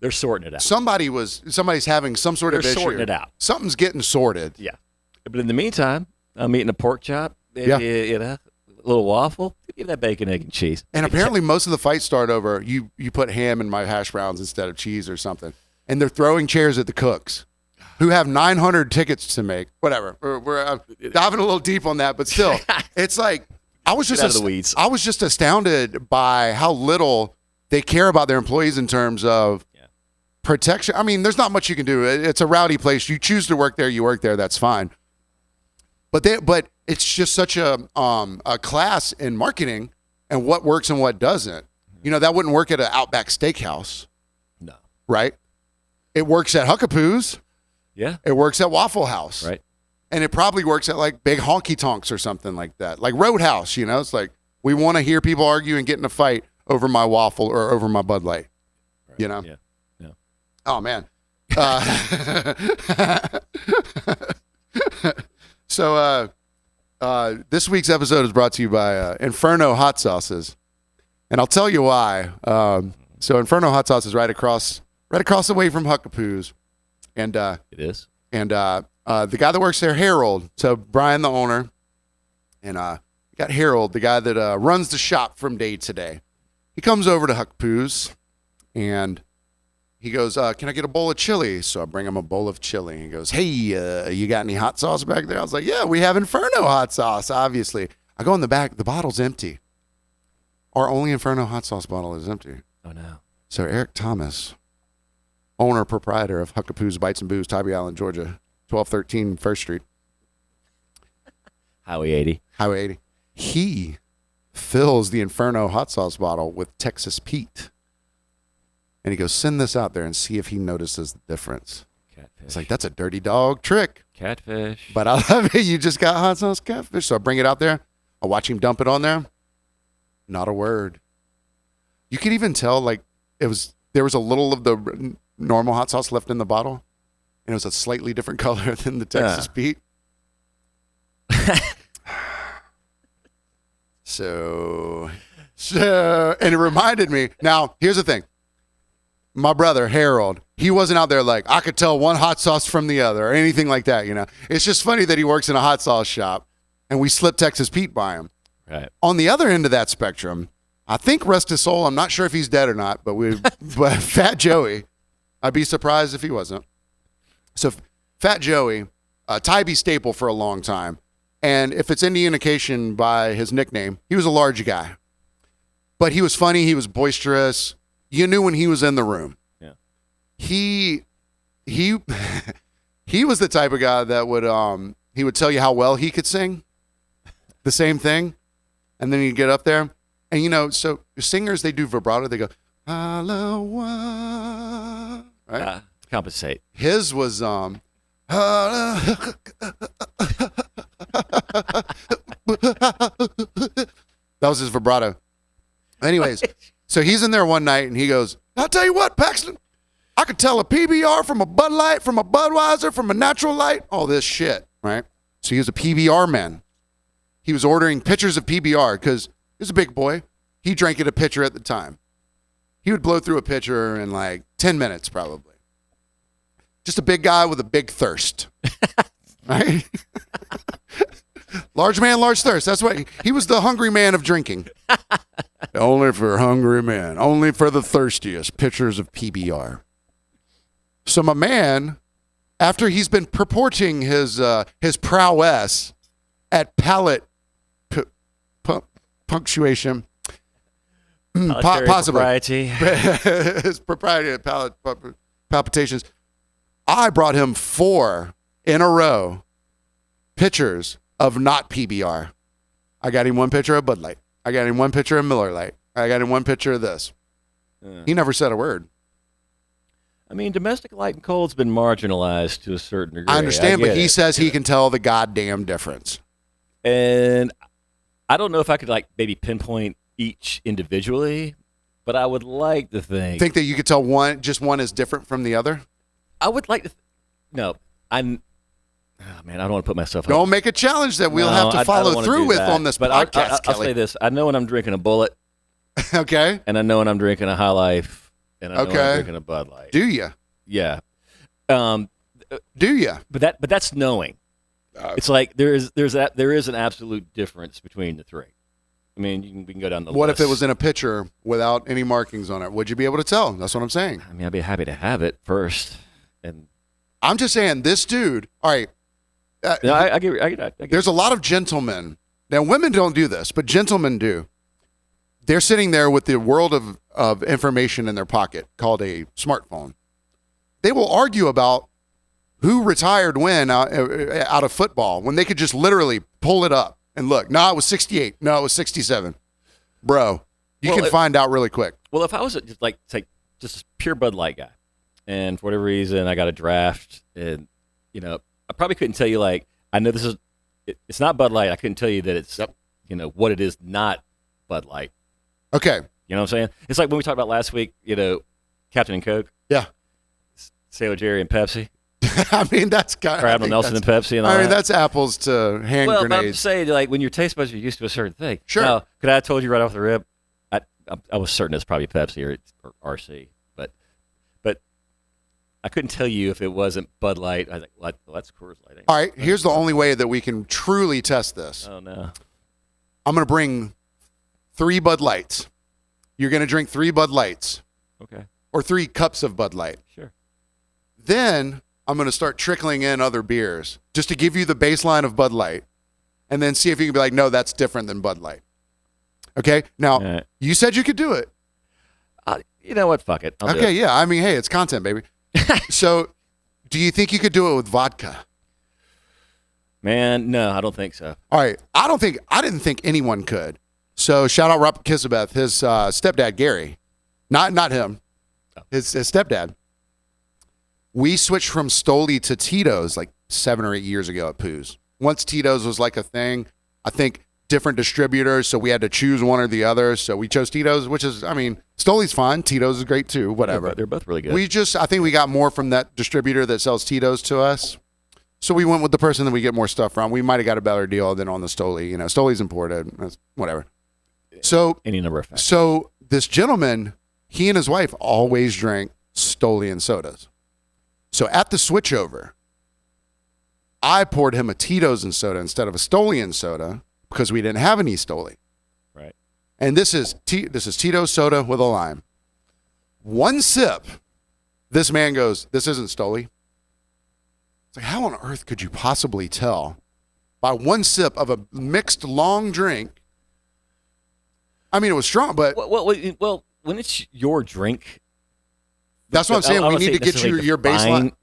they're sorting it out. Somebody's having some sort of issue. They're sorting it out. Something's getting sorted. Yeah. But in the meantime, I'm eating a pork chop, maybe, a little waffle. Give that bacon, egg, and cheese. And apparently most of the fights start over, you put ham in my hash browns instead of cheese or something. And they're throwing chairs at the cooks who have 900 tickets to make. Whatever. We're diving a little deep on that, but still, it's like I was just astounded by how little they care about their employees in terms of protection. I mean, there's not much you can do. It's a rowdy place. You choose to work there, you work there. That's fine. But it's just such a class in marketing and what works and what doesn't. That wouldn't work at an Outback Steakhouse. No. Right? It works at Huckapoo's. Yeah. It works at Waffle House. Right. And it probably works at like Big Honky Tonks or something like that. Like Roadhouse, it's like we want to hear people argue and get in a fight over my waffle or over my Bud Light. Right. Yeah. Oh, man. So this week's episode is brought to you by Inferno Hot Sauces. And I'll tell you why. So Inferno Hot Sauce is right across the way from Huckapoo's. And it is. And the guy that works there, Harold. So Brian, the owner, and you got Harold, the guy that runs the shop from day to day. He comes over to Huckapoo's, and he goes, can I get a bowl of chili? So I bring him a bowl of chili. He goes, hey, you got any hot sauce back there? I was like, yeah, we have Inferno hot sauce, obviously. I go in the back. The bottle's empty. Our only Inferno hot sauce bottle is empty. Oh, no. So Eric Thomas, owner, proprietor of Huckapoo's Bites and Booze, Tybee Island, Georgia, 1213 First Street. Highway 80. Highway 80. He fills the Inferno hot sauce bottle with Texas Pete. And he goes, send this out there and see if he notices the difference. Catfish. It's like, that's a dirty dog trick. Catfish. But I love it. You just got hot sauce catfish. So I bring it out there. I watch him dump it on there. Not a word. You could even tell, like, there was a little of the normal hot sauce left in the bottle. And it was a slightly different color than the Texas Pete. So, and it reminded me. Now, here's the thing. My brother, Harold, he wasn't out there like, I could tell one hot sauce from the other or anything like that, It's just funny that he works in a hot sauce shop and we slipped Texas Pete by him. Right. On the other end of that spectrum, I think rest his soul, I'm not sure if he's dead or not, but but Fat Joey, I'd be surprised if he wasn't. So Fat Joey, Tybee staple for a long time. And if it's any indication by his nickname, he was a large guy. But he was funny. He was boisterous. You knew when he was in the room. Yeah. He he was the type of guy that would he would tell you how well he could sing. The same thing. And then he'd get up there. And you know, so singers, they do vibrato. They go, Hallelujah. Right? Compensate. His was that was his vibrato. Anyways, so he's in there one night and he goes, I'll tell you what, Paxton, I could tell a PBR from a Bud Light, from a Budweiser, from a Natural Light, all this shit, right? So he was a PBR man. He was ordering pitchers of PBR because he was a big boy. He drank it a pitcher at the time. He would blow through a pitcher in like 10 minutes probably. Just a big guy with a big thirst, right? Large man, large thirst. That's what he was, the hungry man of drinking. Only for hungry men. Only for the thirstiest. Pitchers of PBR. So my man, after he's been purporting his prowess at palate punctuation, possibly propriety. his propriety at palate palpitations, I brought him 4 in a row pitchers of not PBR. I got him 1 pitcher of Bud Light. I got him 1 pitcher of Miller Lite. I got him 1 pitcher of this. He never said a word. I mean, domestic light and cold's been marginalized to a certain degree. I understand, but he it. says he can tell the goddamn difference. And I don't know if I could like maybe pinpoint each individually, but I would like to think That you could tell one is different from the other? I would like to. No, I'm. Oh man, I don't want to put myself. Don't make a challenge that we'll have to follow through with on this but podcast, I'll Kelly. say this: I know when I'm drinking a Bullet, Okay. and I know when I'm drinking a High Life, and I know when Okay. I'm drinking a Bud Light. Do you? Yeah. Do you? But that's knowing. It's like there is an absolute difference between the three. I mean, we can go down the list. What if it was in a pitcher without any markings on it? Would you be able to tell? That's what I'm saying. I mean, I'd be happy to have it first, and I'm just saying, this dude. All right. no, I get. There's a lot of gentlemen. Now, women don't do this, but gentlemen do. They're sitting there with the world of information in their pocket called a smartphone. They will argue about who retired when out of football when they could just literally pull it up and look. No, it was 68. No, it was 67. Bro, you can find out really quick. Well, if I was just a pure Bud Light guy, and for whatever reason I got a draft, and I probably couldn't tell you I know this is it's not Bud Light. I couldn't tell you that it's what it is not Bud Light. Okay. You know what I'm saying? It's like when we talked about last week. Captain and Coke. Yeah. Sailor Jerry and Pepsi. I mean, that's kind of. Or Admiral Nelson and Pepsi and all I mean, that. that's apples to hand But I'm grenades. saying, when your taste buds are used to a certain thing. Sure. Now, could I have told you right off the rip? I was certain it's probably Pepsi or RC, but I couldn't tell you if it wasn't Bud Light. I was like, well, that's Coors Light. All right, here's the only way that we can truly test this. Oh, no. I'm going to bring 3 Bud Lights. You're going to drink 3 Bud Lights. Okay. Or 3 cups of Bud Light. Sure. Then I'm going to start trickling in other beers just to give you the baseline of Bud Light and then see if you can be like, no, that's different than Bud Light. Okay? Now, right. You said you could do it. You know what? Fuck it. I'll do Okay, it. yeah. I mean, hey, it's content, baby. So do you think you could do it with vodka? Man, no, I don't think so. All right. I didn't think anyone could. So shout out Rob Kisabeth, his stepdad, Gary. Not him. His stepdad. We switched from Stoli to Tito's like 7 or 8 years ago at Pooh's. Once Tito's was like a thing, I think different distributors, so we had to choose one or the other. So we chose Tito's, which is, I mean, Stoli's fine. Tito's is great too, whatever. They're both really good. I think we got more from that distributor that sells Tito's to us. So we went with the person that we get more stuff from. We might have got a better deal than on the Stoli. Stoli's imported. That's whatever. So any number of factors. So this gentleman, he and his wife always drank Stoli and sodas. So at the switchover, I poured him a Tito's and soda instead of a Stoli and soda because we didn't have any Stoli. Right. And this is Tito's soda with a lime. One sip, this man goes, "This isn't Stoli." It's like, how on earth could you possibly tell by one sip of a mixed long drink? I mean, it was strong, but Well, when it's your drink, that's what I'm saying. We need to get your baseline.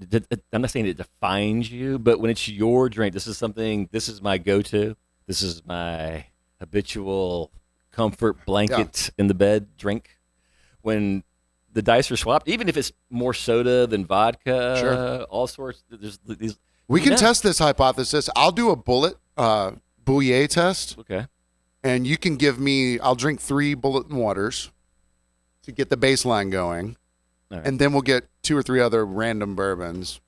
I'm not saying it defines you, but when it's your drink, this is my go-to. This is my habitual comfort blanket in the bed drink. When the dice are swapped, even if it's more soda than vodka, all sorts. There's these. We can test this hypothesis. I'll do a bullet Bouillet test. Okay. And you can give me, I'll drink 3 bulletin waters to get the baseline going. Right. And then we'll get 2 or 3 other random bourbons.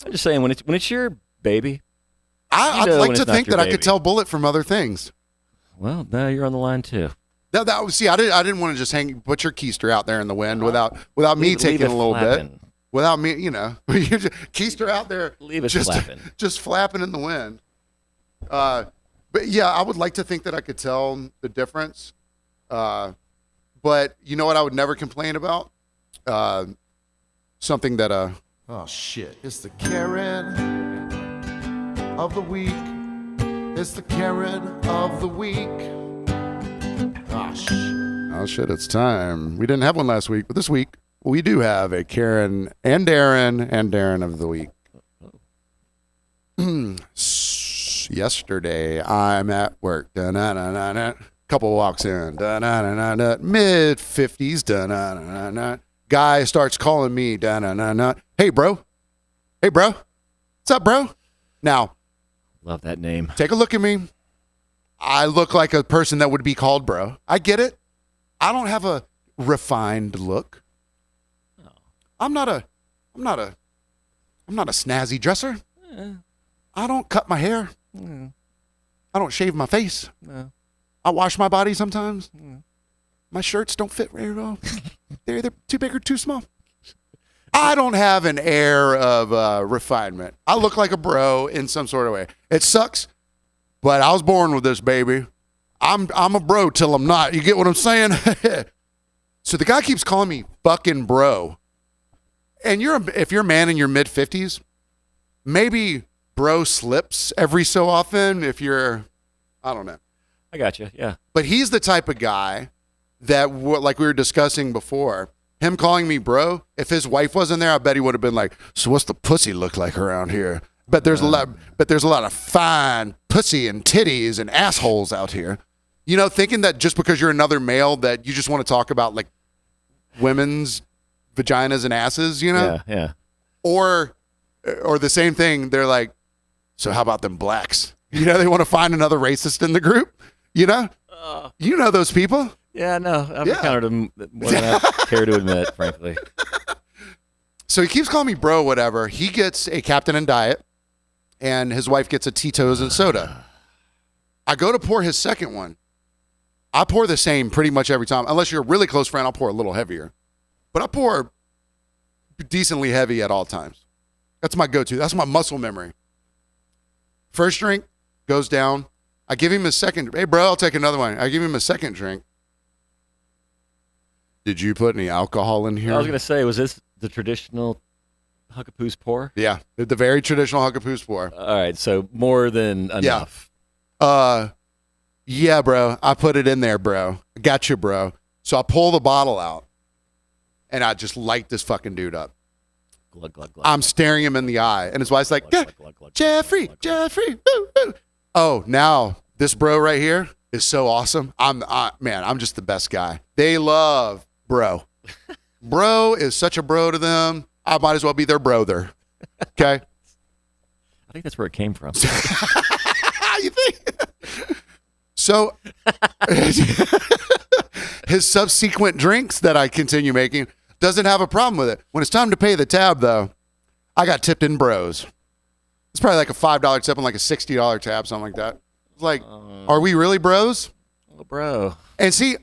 I'm just saying, when it's your baby, I'd like to think that I could tell Bullet from other things. Well, now you're on the line too. See, I didn't want to just put your keister out there in the wind without me taking a little bit. Without me, keister out there. Leave it flapping. Just flapping in the wind. But yeah, I would like to think that I could tell the difference. But you know what I would never complain about? Something that Oh shit! It's the Karen of the week. It's the Karen of the week. Oh shit! It's time. We didn't have one last week, but this week we do have a Karen and Darren of the week. Yesterday, I'm at work. Couple walks in. Mid 50s. Guy starts calling me. Hey, bro. What's up, bro? Now, Love that name. take a look at me. I look like a person that would be called bro. I get it. I don't have a refined look. I'm not a snazzy dresser. I don't cut my hair. I don't shave my face. I wash my body sometimes. My shirts don't fit very well. They're too big or too small. I don't have an air of refinement. I look like a bro in some sort of way. It sucks, but I was born with this, baby. I'm a bro till I'm not. You get what I'm saying? So the guy keeps calling me fucking bro. And if you're a man in your mid 50s, maybe bro slips every so often. If you're, I don't know. I got you. Yeah. But he's the type of guy that, like we were discussing before, him calling me bro, if his wife wasn't there, I bet he would have been like, so what's the pussy look like around here? But there's a lot of fine pussy and titties and assholes out here. Thinking that just because you're another male that you just want to talk about like women's vaginas and asses, Yeah. Or the same thing, they're like, so how about them blacks? They want to find another racist in the group, You know those people. Yeah, no, I've encountered them more than I care to admit, frankly. So he keeps calling me bro, whatever. He gets a Captain and Diet, and his wife gets a Tito's and soda. I go to pour his second one. I pour the same pretty much every time. Unless you're a really close friend, I'll pour a little heavier. But I pour decently heavy at all times. That's my go-to. That's my muscle memory. First drink goes down. I give him a second. Hey, bro, I'll take another one. I give him a second drink. Did you put any alcohol in here? I was going to say, was this the traditional Huckapoo's pour? Yeah, the very traditional Huckapoo's pour. All right, so more than enough. Yeah, bro. I put it in there, bro. I got you, bro. So I pull the bottle out, and I just light this fucking dude up. Glug, glug, glug. I'm staring him in the eye, and his wife's like, Glug, glug, glug, Jeffrey, glug, glug. Jeffrey, woo, woo. Oh, now this bro right here is so awesome. I'm just the best guy. They love bro. Bro is such a bro to them. I might as well be their brother. Okay? I think that's where it came from. You think? So his subsequent drinks that I continue making doesn't have a problem with it. When it's time to pay the tab, though, I got tipped in bros. It's probably like a $5 tip on like a $60 tab, something like that. It's like, are we really bros? Oh, bro. And see,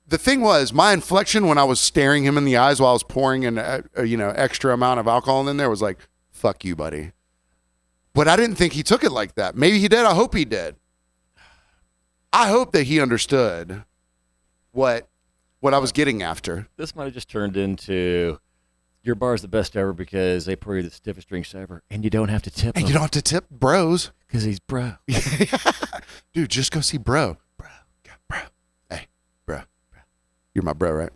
the thing was, my inflection when I was staring him in the eyes while I was pouring an extra amount of alcohol in there was like, fuck you, buddy. But I didn't think he took it like that. Maybe he did. I hope he did. I hope that he understood what I was getting after. This might have just turned into your bar's the best ever because they pour you the stiffest drinks ever, and you don't have to tip And him you don't have to tip bros. because he's bro. Dude, just go see bro. Bro. Hey, bro. You're my bro, right?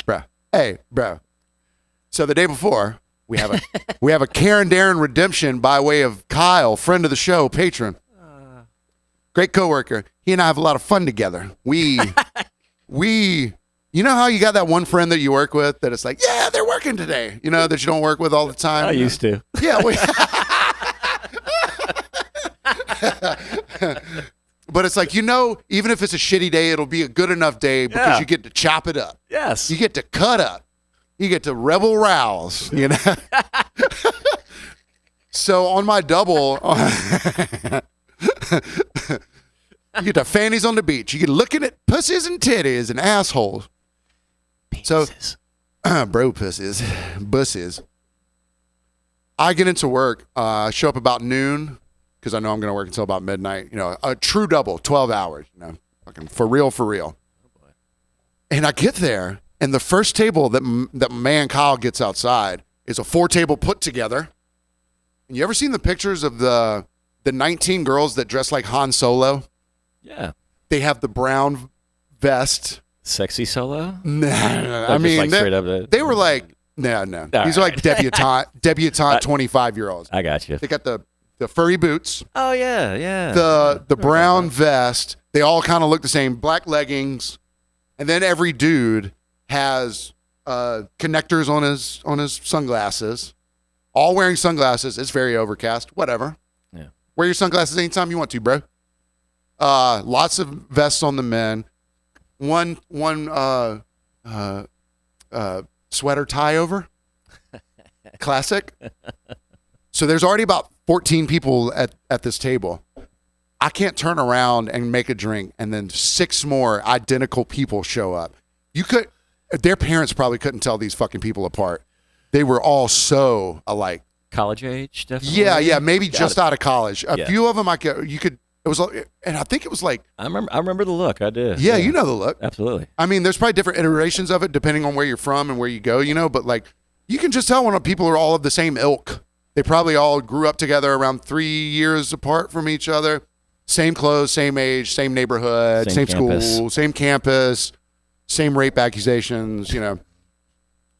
Bro. Hey, bro. So the day before, we have a Karen Darren redemption by way of Kyle, friend of the show, patron. Great coworker. He and I have a lot of fun together. We you know how you got that one friend that you work with that it's like, yeah, they're working today. You know, that you don't work with all the time. I used to. Yeah. But it's like, even if it's a shitty day, it'll be a good enough day because you get to chop it up. Yes. You get to cut up. You get to rebel rouse, So on my double, you get the fannies on the beach. You get looking at pussies and titties and assholes. Penises. So, bro pussies, bussies. I get into work, show up about noon because I know I'm going to work until about midnight. A true double, 12 hours, fucking for real. And I get there, and the first table that my man Kyle gets outside is a 4-table put together. And you ever seen the pictures of the 19 girls that dress like Han Solo? Yeah. They have the brown vest. Sexy Solo? No. I Just mean, like straight up they were like, no. These are like debutante 25-year-olds. I got you. They got the furry boots, Oh, yeah. the brown vest. They all kind of look the same. Black leggings, and then every dude has connectors on his sunglasses. All wearing sunglasses. It's very overcast. Whatever. Yeah. Wear your sunglasses anytime you want to, bro. Lots of vests on the men. One sweater tie over. Classic. So there's already about 14 people at this table. I can't turn around and make a drink and then 6 more identical people show up. Their parents probably couldn't tell these fucking people apart. They were all so alike. College age, definitely. Yeah, maybe just out of college. A Yeah. few of them it was, and I think it was like, I remember the look. I did. yeah, you know the look. Absolutely. I mean, there's probably different iterations of it depending on where you're from and where you go, but like you can just tell when people are all of the same ilk. They probably all grew up together around 3 years apart from each other. Same clothes, same age, same neighborhood, same school, same campus, same rape accusations,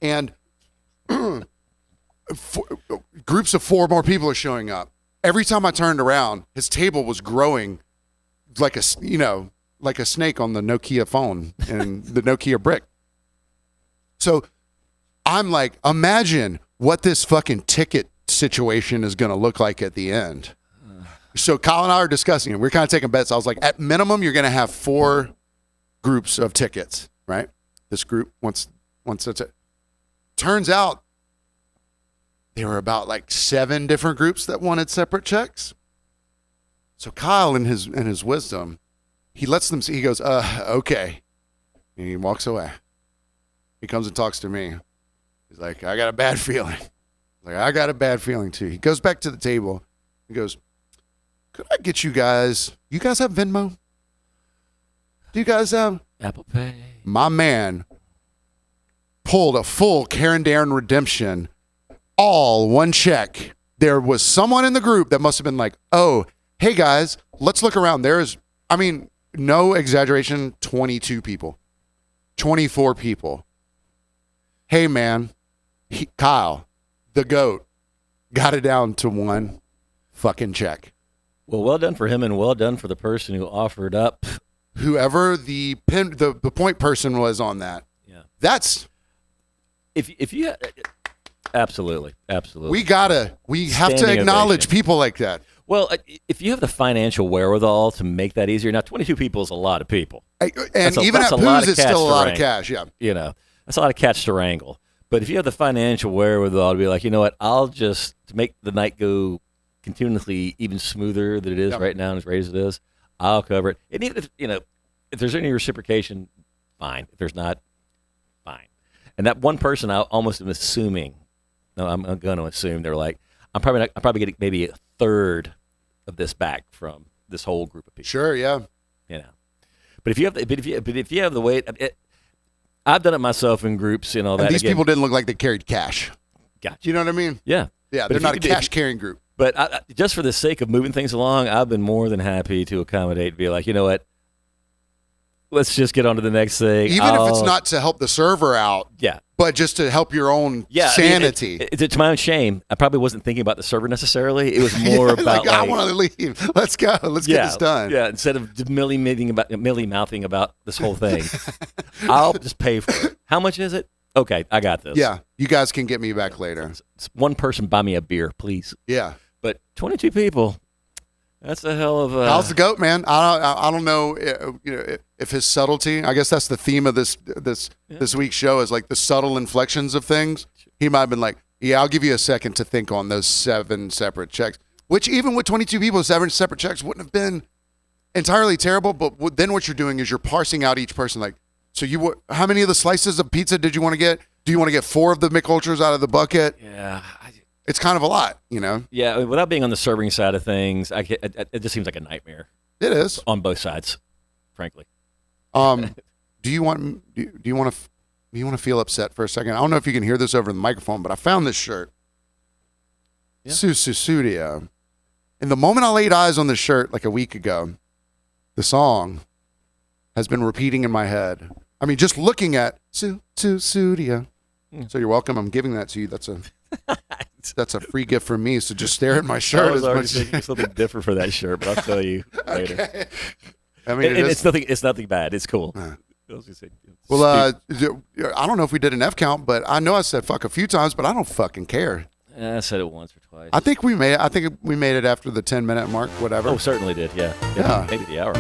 And groups of 4 more people are showing up. Every time I turned around, his table was growing like a snake on the Nokia phone and the Nokia brick. So I'm like, imagine what this fucking ticket situation is going to look like at the end. So Kyle and I are discussing it. We're kind of taking bets. I was like, at minimum, you're going to have 4 groups of tickets, right? This group, once it's it. Turns out there were about like 7 different groups that wanted separate checks. So Kyle, in his wisdom, he lets them see. He goes, okay. And he walks away. He comes and talks to me. He's like, I got a bad feeling. I got a bad feeling too. He goes back to the table. He goes, could I get you guys have Venmo? Do you guys have Apple Pay? My man pulled a full Karen Darren redemption, all one check. There was someone in the group that must have been like, oh, hey guys, let's look around. No exaggeration, 22 people, 24 people. Hey man, Kyle, the GOAT, got it down to 1 fucking check. Well done for him, and well done for the person who offered up. Whoever the point person was on that. Yeah. That's if you absolutely. We have to acknowledge ovation. people like that. Well, if you have the financial wherewithal to make that easier, now 22 people is a lot of people. And even at Pooh's, it's still a lot of cash. Yeah. That's a lot of cats to wrangle. But if you have the financial wherewithal to be like, you know what, I'll just to make the night go continuously even smoother than it is right now and as great as it is, I'll cover it. And even if there's any reciprocation, fine. If there's not, fine. And that one person, I almost am assuming. No, I'm going to assume they're like, I'm probably getting maybe a third of this back from this whole group of people. Sure, yeah. But if you have the weight, I've done it myself in groups and all that. And these Again, people didn't look like they carried cash. gotcha. You know what I mean? Yeah. Yeah, But they're if not a you could- cash carrying group. But just for the sake of moving things along, I've been more than happy to accommodate and be like, you know what? Let's just get on to the next thing. Even if it's not to help the server out, Yeah. but just to help your own Yeah, I mean, sanity. to my own shame, I probably wasn't thinking about the server necessarily. It was more about I want to leave. Let's go. Let's get this done. Yeah, instead of millie-mouthing about this whole thing, I'll just pay for it. How much is it? Okay, I got this. Yeah, you guys can get me back later. One person buy me a beer, please. Yeah. But 22 people, that's a hell of a... How's the goat, man? I don't know, if his subtlety. I guess that's the theme of this week's show is like the subtle inflections of things. He might have been like, "Yeah, I'll give you a second to think on those 7 separate checks." Which even with 22 people, 7 separate checks wouldn't have been entirely terrible. But then what you're doing is you're parsing out each person. Like, so how many of the slices of pizza did you want to get? Do you want to get 4 of the McUltras out of the bucket? Yeah. It's kind of a lot, you know. Yeah, without being on the serving side of things, it just seems like a nightmare It is. on both sides, frankly. Do you want to feel upset for a second? I don't know if you can hear this over the microphone, but I found this shirt. Yeah. Susudia. And the moment I laid eyes on this shirt like a week ago, the song has been repeating in my head. I mean, just looking at Susudia. So you're welcome. I'm giving that to you. That's a free gift from me. So just stare at my shirt. I was as already much. thinking something different for that shirt, but I'll tell you later. Okay. I mean, And it's nothing bad. It's cool. Well, I don't know if we did an F count, but I know I said fuck a few times, but I don't fucking care. I said it once or twice. I think we made it after the 10-minute mark, whatever. Oh, certainly did. Yeah. Yeah. Maybe the hour.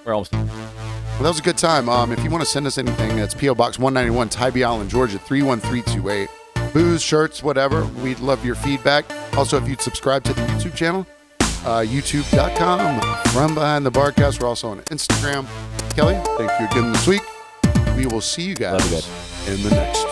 We're almost. Well, that was a good time. If you want to send us anything, it's P.O. Box 191, Tybee Island, Georgia, 31328. Booze, shirts, whatever. We'd love your feedback. Also, if you'd subscribe to the YouTube channel, youtube.com, From Behind the Barcast. We're also on Instagram. Kelly, thank you again this week. We will see you guys Love you guys. in the next